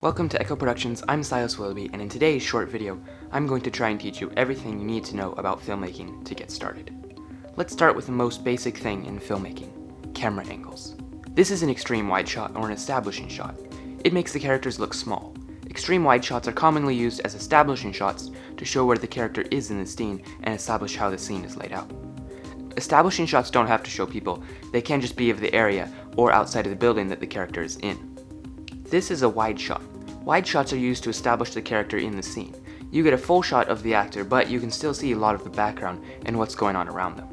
Welcome to Echo Productions, I'm Silas Willoughby, and in today's short video, I'm going to try and teach you everything you need to know about filmmaking to get started. Let's start with the most basic thing in filmmaking, camera angles. This is an extreme wide shot or an establishing shot. It makes the characters look small. Extreme wide shots are commonly used as establishing shots to show where the character is in the scene and establish how the scene is laid out. Establishing shots don't have to show people, they can just be of the area or outside of the building that the character is in. This is a wide shot. Wide shots are used to establish the character in the scene. You get a full shot of the actor, but you can still see a lot of the background and what's going on around them.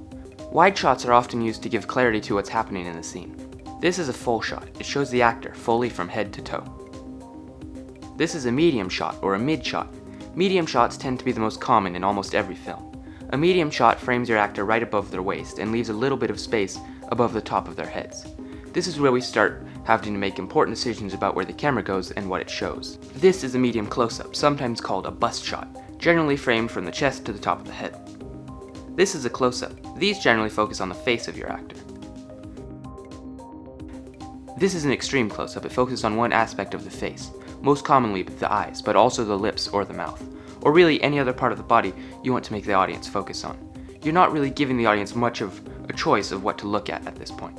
Wide shots are often used to give clarity to what's happening in the scene. This is a full shot. It shows the actor fully from head to toe. This is a medium shot or a mid shot. Medium shots tend to be the most common in almost every film. A medium shot frames your actor right above their waist and leaves a little bit of space above the top of their heads. This is where we start having to make important decisions about where the camera goes and what it shows. This is a medium close-up, sometimes called a bust shot, generally framed from the chest to the top of the head. This is a close-up. These generally focus on the face of your actor. This is an extreme close-up. It focuses on one aspect of the face, most commonly the eyes, but also the lips or the mouth, or really any other part of the body you want to make the audience focus on. You're not really giving the audience much of a choice of what to look at this point.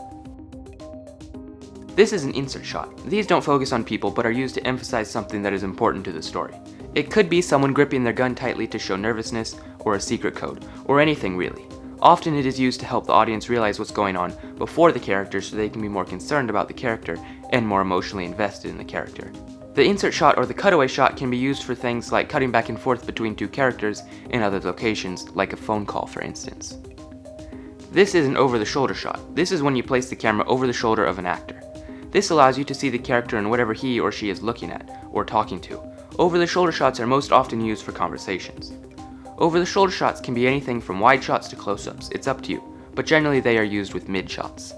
This is an insert shot. These don't focus on people but are used to emphasize something that is important to the story. It could be someone gripping their gun tightly to show nervousness or a secret code, or anything really. Often it is used to help the audience realize what's going on before the character so they can be more concerned about the character and more emotionally invested in the character. The insert shot or the cutaway shot can be used for things like cutting back and forth between two characters in other locations, like a phone call for instance. This is an over-the-shoulder shot. This is when you place the camera over the shoulder of an actor. This allows you to see the character and whatever he or she is looking at or talking to. Over-the-shoulder shots are most often used for conversations. Over-the-shoulder shots can be anything from wide shots to close-ups, it's up to you, but generally they are used with mid shots.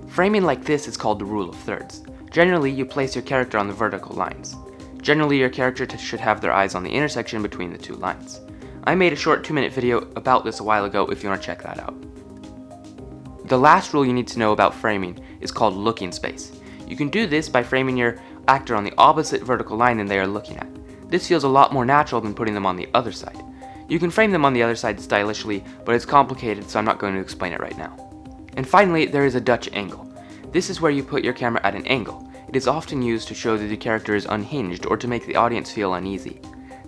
Framing like this is called the rule of thirds. Generally, you place your character on the vertical lines. Generally, your character should have their eyes on the intersection between the two lines. I made a short 2-minute video about this a while ago if you want to check that out. The last rule you need to know about framing is called looking space. You can do this by framing your actor on the opposite vertical line than they are looking at. This feels a lot more natural than putting them on the other side. You can frame them on the other side stylishly, but it's complicated so I'm not going to explain it right now. And finally, there is a Dutch angle. This is where you put your camera at an angle. It is often used to show that the character is unhinged or to make the audience feel uneasy.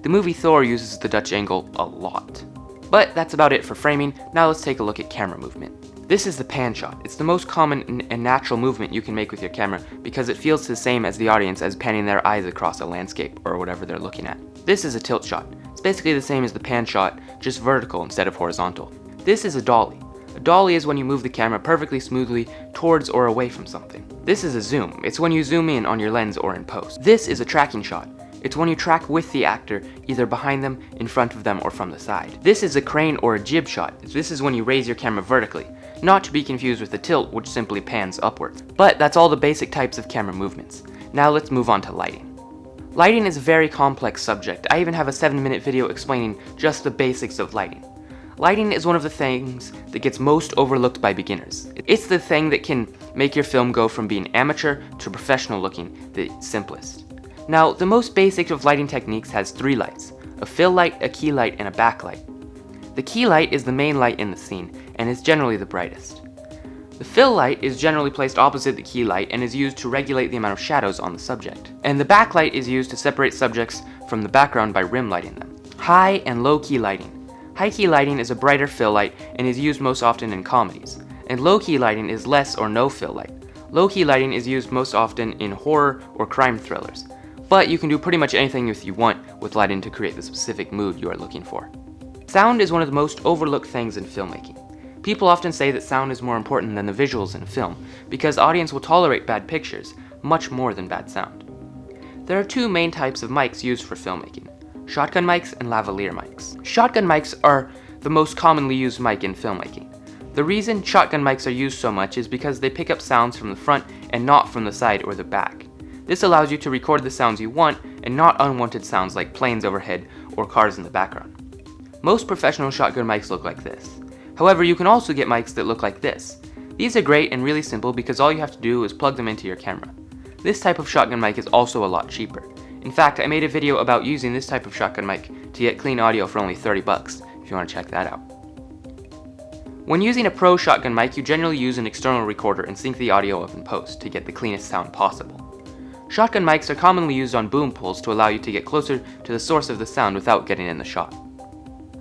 The movie Thor uses the Dutch angle a lot. But that's about it for framing. Now let's take a look at camera movement. This is the pan shot. It's the most common and natural movement you can make with your camera because it feels the same as the audience as panning their eyes across a landscape or whatever they're looking at. This is a tilt shot. It's basically the same as the pan shot, just vertical instead of horizontal. This is a dolly. A dolly is when you move the camera perfectly smoothly towards or away from something. This is a zoom. It's when you zoom in on your lens or in post. This is a tracking shot. It's when you track with the actor, either behind them, in front of them, or from the side. This is a crane or a jib shot. This is when you raise your camera vertically, not to be confused with the tilt, which simply pans upwards. But that's all the basic types of camera movements. Now let's move on to lighting. Lighting is a very complex subject. I even have a 7-minute video explaining just the basics of lighting. Lighting is one of the things that gets most overlooked by beginners. It's the thing that can make your film go from being amateur to professional looking, the simplest. Now, the most basic of lighting techniques has 3 lights, a fill light, a key light, and a backlight. The key light is the main light in the scene, and is generally the brightest. The fill light is generally placed opposite the key light and is used to regulate the amount of shadows on the subject. And the backlight is used to separate subjects from the background by rim lighting them. High and low key lighting. High key lighting is a brighter fill light and is used most often in comedies, and low key lighting is less or no fill light. Low key lighting is used most often in horror or crime thrillers. But you can do pretty much anything you want with lighting to create the specific mood you are looking for. Sound is one of the most overlooked things in filmmaking. People often say that sound is more important than the visuals in a film because the audience will tolerate bad pictures much more than bad sound. There are 2 main types of mics used for filmmaking, shotgun mics and lavalier mics. Shotgun mics are the most commonly used mic in filmmaking. The reason shotgun mics are used so much is because they pick up sounds from the front and not from the side or the back. This allows you to record the sounds you want and not unwanted sounds like planes overhead or cars in the background. Most professional shotgun mics look like this. However, you can also get mics that look like this. These are great and really simple because all you have to do is plug them into your camera. This type of shotgun mic is also a lot cheaper. In fact, I made a video about using this type of shotgun mic to get clean audio for only 30 bucks, if you want to check that out. When using a pro shotgun mic, you generally use an external recorder and sync the audio up in post to get the cleanest sound possible. Shotgun mics are commonly used on boom pulls to allow you to get closer to the source of the sound without getting in the shot.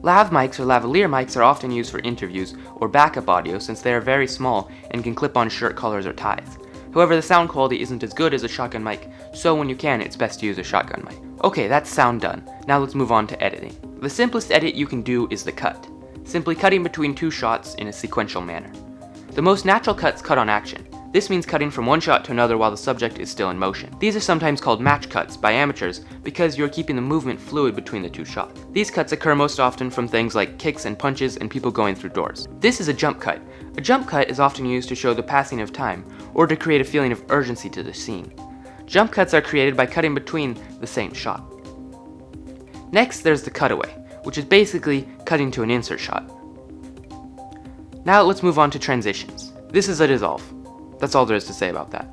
Lav mics or lavalier mics are often used for interviews or backup audio since they are very small and can clip on shirt collars or ties. However, the sound quality isn't as good as a shotgun mic, so when you can, it's best to use a shotgun mic. Okay, that's sound done. Now let's move on to editing. The simplest edit you can do is the cut, simply cutting between two shots in a sequential manner. The most natural cuts cut on action. This means cutting from one shot to another while the subject is still in motion. These are sometimes called match cuts by amateurs because you're keeping the movement fluid between the two shots. These cuts occur most often from things like kicks and punches and people going through doors. This is a jump cut. A jump cut is often used to show the passing of time or to create a feeling of urgency to the scene. Jump cuts are created by cutting between the same shot. Next, there's the cutaway, which is basically cutting to an insert shot. Now let's move on to transitions. This is a dissolve. That's all there is to say about that.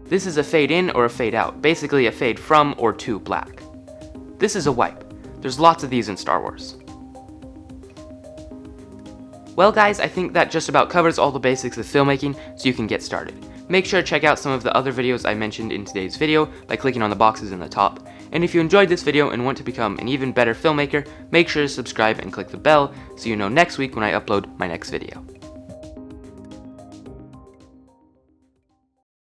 This is a fade in or a fade out, basically a fade from or to black. This is a wipe. There's lots of these in Star Wars. Well guys, I think that just about covers all the basics of filmmaking, so you can get started. Make sure to check out some of the other videos I mentioned in today's video by clicking on the boxes in the top. And if you enjoyed this video and want to become an even better filmmaker, make sure to subscribe and click the bell so you know next week when I upload my next video.